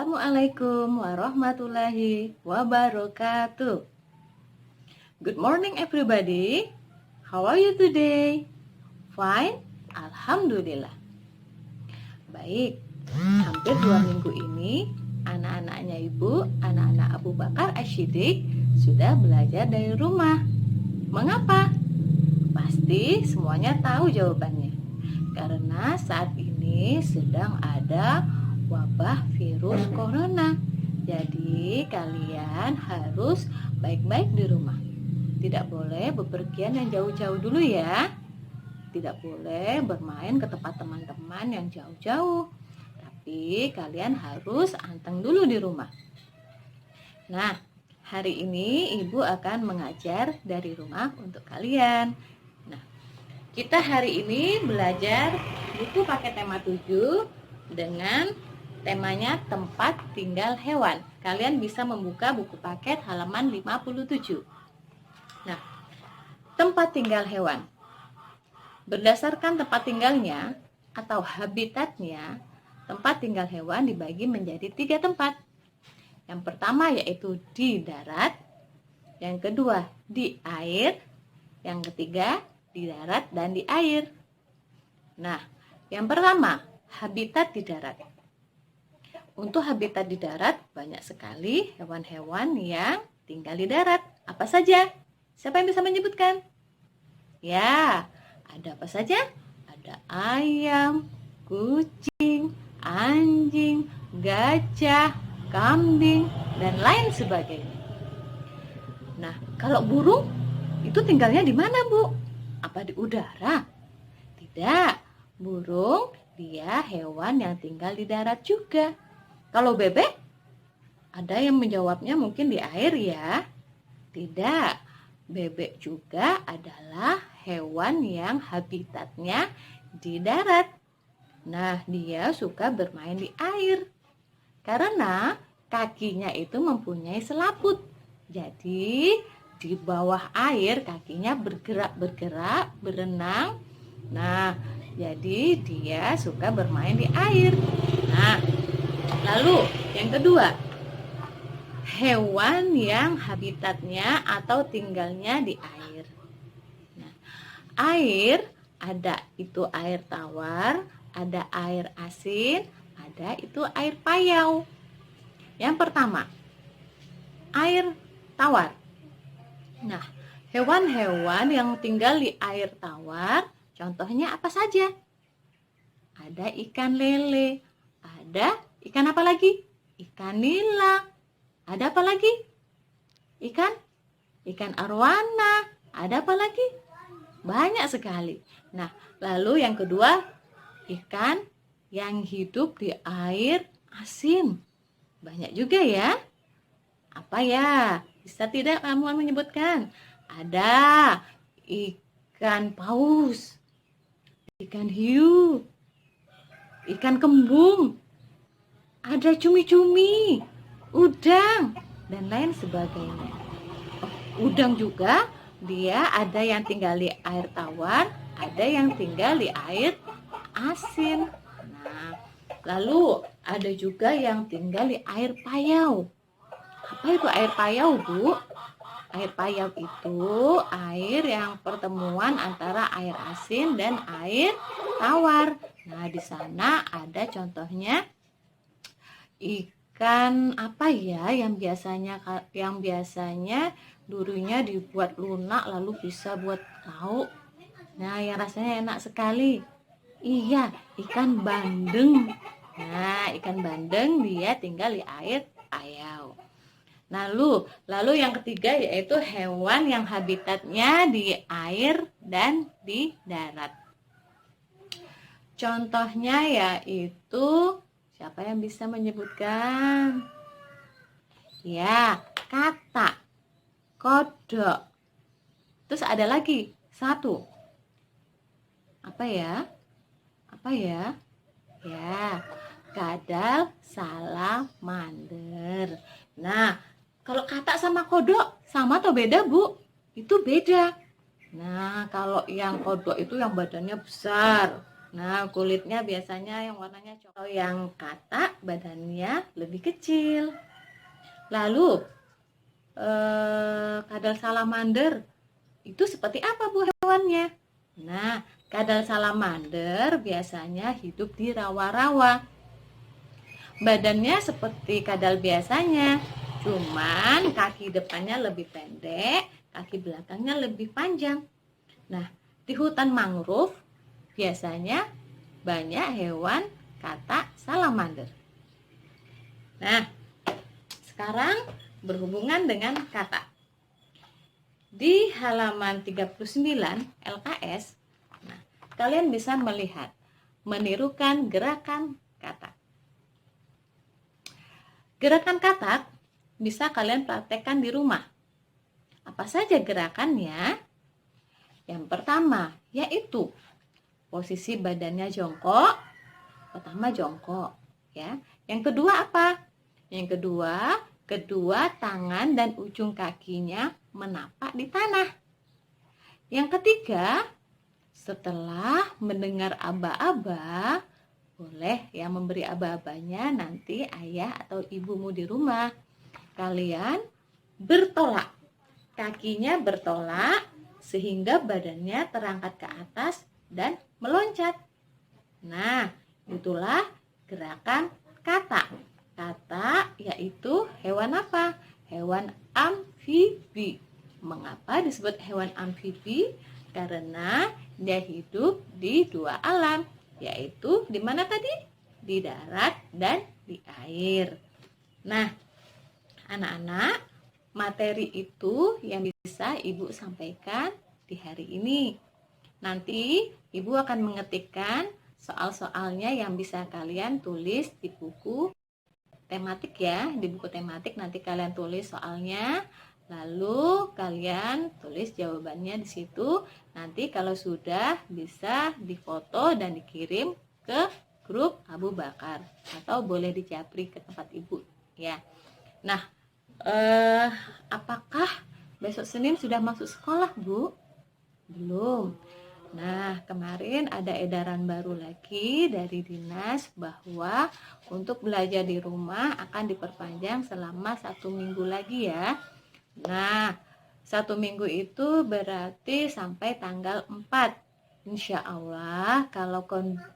Assalamualaikum warahmatullahi wabarakatuh. Good morning everybody. How are you today? Fine? Alhamdulillah. Baik, hampir 2 minggu ini anak-anaknya Ibu, anak-anak Abu Bakar Ashidik sudah belajar dari rumah. Mengapa? Pasti semuanya tahu jawabannya. Karena saat ini sedang ada wabah virus corona. Jadi kalian harus baik-baik di rumah. Tidak boleh bepergian yang jauh-jauh dulu ya. Tidak boleh bermain ke tempat teman-teman yang jauh-jauh. Tapi kalian harus anteng dulu di rumah. Nah, hari ini Ibu akan mengajar dari rumah untuk kalian. Nah, kita hari ini belajar buku paket tema 7 dengan temanya tempat tinggal hewan. Kalian bisa membuka buku paket halaman 57. Nah, tempat tinggal hewan. Berdasarkan tempat tinggalnya atau habitatnya, tempat tinggal hewan dibagi menjadi 3 tempat. Yang pertama yaitu di darat, yang kedua di air, yang ketiga di darat dan di air. Nah, yang pertama, habitat di darat. Untuk habitat di darat, banyak sekali hewan-hewan yang tinggal di darat. Apa saja? Siapa yang bisa menyebutkan? Ya, ada apa saja? Ada ayam, kucing, anjing, gajah, kambing, dan lain sebagainya. Nah, kalau burung, itu tinggalnya di mana, Bu? Apa di udara? Tidak, burung dia hewan yang tinggal di darat juga. Kalau bebek, ada yang menjawabnya mungkin di air ya. Tidak, bebek juga adalah hewan yang habitatnya di darat. Nah, dia suka bermain di air. Karena kakinya itu mempunyai selaput. Jadi, di bawah air kakinya bergerak, berenang. Nah, jadi dia suka bermain di air. Nah, lalu yang kedua, hewan yang habitatnya atau tinggalnya di air. Nah, air ada itu air tawar, ada air asin, ada itu air payau. Yang pertama, air tawar. Nah, hewan-hewan yang tinggal di air tawar, contohnya apa saja? Ada ikan lele, ada ikan apa lagi? Ikan nila. Ada apa lagi? Ikan arwana. Ada apa lagi? Banyak sekali. Nah, lalu yang kedua, ikan yang hidup di air asin. Banyak juga ya. Apa ya? Bisa tidak kamu menyebutkan? Ada ikan paus, ikan hiu, ikan kembung, ada cumi-cumi, udang, dan lain sebagainya. Udang juga dia ada yang tinggal di air tawar, ada yang tinggal di air asin. Nah, lalu ada juga yang tinggal di air payau. Apa itu air payau, Bu? Air payau itu air yang pertemuan antara air asin dan air tawar. Nah, di sana ada contohnya ikan apa ya yang biasanya durinya dibuat lunak lalu bisa buat lauk. Nah, yang rasanya enak sekali. Iya, ikan bandeng. Nah, ikan bandeng dia tinggal di air payau. Lalu yang ketiga yaitu hewan yang habitatnya di air dan di darat. Contohnya yaitu, siapa yang bisa menyebutkan? Ya, katak, kodok. Terus ada lagi, satu. Apa ya? Ya, kadal, salamander. Nah, kalau katak sama kodok sama atau beda, Bu? Itu beda. Nah, kalau yang kodok itu yang badannya besar. Nah, kulitnya biasanya yang warnanya coklat, yang katak badannya lebih kecil. Lalu, kadal salamander itu seperti apa Bu hewannya? Nah, kadal salamander biasanya hidup di rawa-rawa. Badannya seperti kadal biasanya, cuman kaki depannya lebih pendek, kaki belakangnya lebih panjang. Nah, di hutan mangrove biasanya banyak hewan katak salamander. Nah, sekarang berhubungan dengan katak. Di halaman 39 LKS, nah, kalian bisa melihat menirukan gerakan katak. Gerakan katak bisa kalian praktekkan di rumah. Apa saja gerakannya? Yang pertama yaitu posisi badannya jongkok. Pertama jongkok, ya. Yang kedua apa? Yang kedua, kedua tangan dan ujung kakinya menapak di tanah. Yang ketiga, setelah mendengar aba-aba, boleh ya memberi aba-abanya nanti ayah atau ibumu di rumah. Kalian bertolak, kakinya bertolak sehingga badannya terangkat ke atas dan meloncat. Nah, itulah gerakan katak. Katak yaitu hewan apa? Hewan amfibi. Mengapa disebut hewan amfibi? Karena dia hidup di dua alam, yaitu di mana tadi? Di darat dan di air. Nah, anak-anak, materi itu yang bisa Ibu sampaikan di hari ini. Nanti Ibu akan mengetikkan soal-soalnya yang bisa kalian tulis di buku tematik ya. Di buku tematik nanti kalian tulis soalnya, lalu kalian tulis jawabannya di situ. Nanti kalau sudah bisa difoto dan dikirim ke grup Abu Bakar atau boleh dijapri ke tempat Ibu ya. Nah, apakah besok Senin sudah masuk sekolah, Bu? Belum. Nah, kemarin ada edaran baru lagi dari dinas bahwa untuk belajar di rumah akan diperpanjang selama 1 minggu lagi ya. Nah, 1 minggu itu berarti sampai tanggal 4. Insya Allah kalau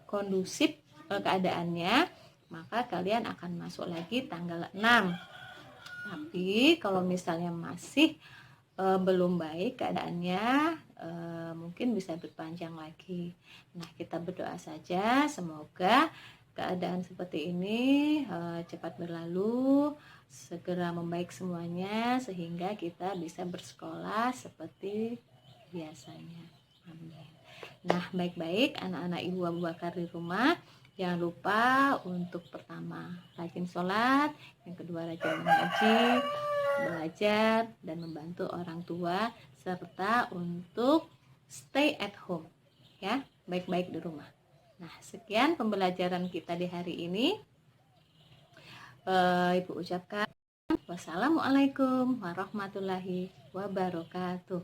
kondusif keadaannya, maka kalian akan masuk lagi tanggal 6. Tapi kalau misalnya masih belum baik keadaannya, mungkin bisa berpanjang lagi. Nah, kita berdoa saja semoga keadaan seperti ini cepat berlalu, segera membaik semuanya sehingga kita bisa bersekolah seperti biasanya. Amin. Nah, baik-baik anak-anak Ibu Abu Bakar di rumah. Jangan lupa untuk pertama rajin sholat, yang kedua rajin mengaji, belajar dan membantu orang tua, serta untuk stay at home ya, baik-baik di rumah. Nah, sekian pembelajaran kita di hari ini. Ibu ucapkan wassalamualaikum warahmatullahi wabarakatuh.